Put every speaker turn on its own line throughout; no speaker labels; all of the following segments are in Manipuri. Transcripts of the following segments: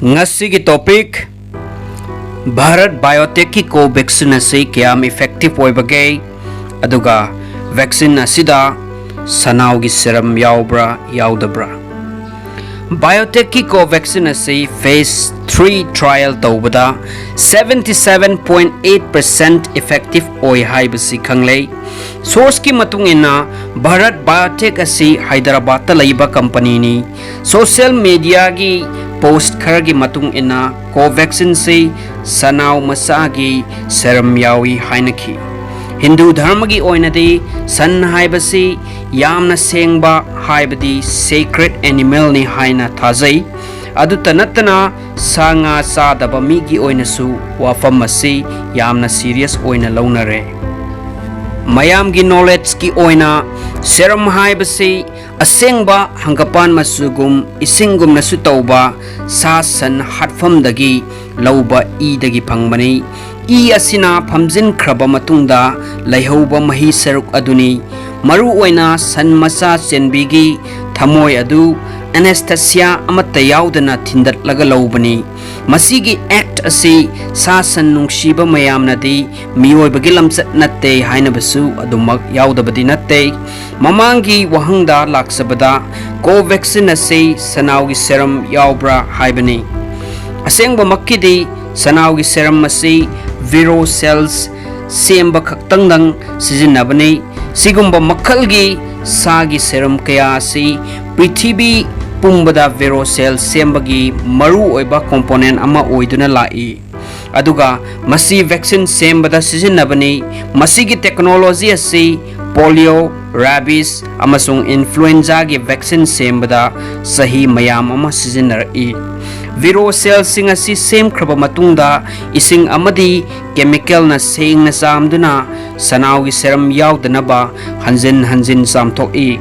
ngasi ki topic Bharat Biotech ki Covaxin asi kiyam effective oibage aduga vaccine asida sanau gi serum yaubra yaudabra. Biotech ki Covaxin asi phase 3 trial tawbada 77.8% effective oi haibasi khanglei. Source ki matung ina Bharat Biotech asi Hyderabad ta laiba company ni social media gi post kharagi matung ina Covaxin se sanau masagi serum yawi hainaki. Hindu dharma gi oinadi san haibasi yamna sengba haibadi sacred animal ni haina thazai. Adu tanatana sanga sadaba mi gi oinasu wafam masi yamna serious oina launare. Mayam gi knowledge ki oina serum haibasi asengba hangapan masugum isingum nasu tauba sa san hatfam dagi lauba I dagi phangbani. I asina phamjin khraba matungda laihauba mahi saruk aduni maru oina san masa chenbigi thamoi adu anesthesia amata yaudana thindat laga laubani. Masigi act asi sa san nungsiba mayamnadi miyoibagi lamchat natte hainabasu adumak yaudabadi natte. Mamangi wahangda laksabada Covaxin asi sanaugi serum yaubra haibani. Asengba makkidi sanaugi serum asi viro cells semba khaktangdang sijinnabani. Sigumba makhalgi sagi serum kaya asi prithibi pumbada viro cell sembagi maru oiba component ama oiduna lai. Aduga masi vaccine sembada sijinnabani. Masigi technology asi polio, rabies amasung influenza gi vaccine sembada sahi mayam ama sijinnarai. Viro cell sing asi sem khraba matungda ising amadi chemical na seng na samduna sanau gi serum yaudnaba hanjin samthoi.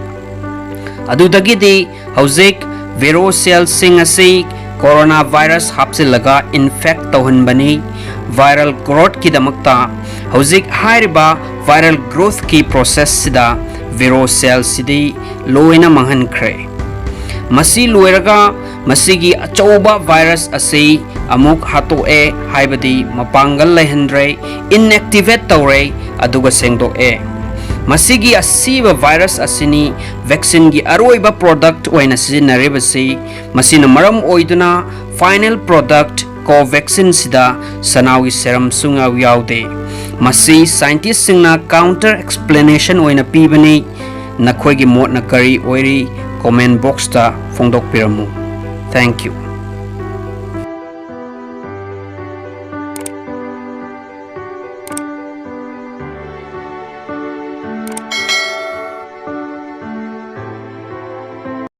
Adudagidi hauzik viro cell sing asi coronavirus hapsilaga infect tawhanbani. Viral growth ki damakta hauzik hairiba viral growth ki process sida viro cell sidi loina manghankhre. Masi loiraga masigi achauba virus asi amuk hatoe haibadi mapangal lehendre inactivate tawre aduga sengdoe. Masigi asiba virus asini vaccine gi aroiba product oina sijinnaribasi masina maram oiduna final product Covaxin sida sanaugi serum sunga yaude. Masi scientist singna counter explanation oina pibani nakhoi gi mot na kari oiri comment box ta phongdok piramu. Thank you.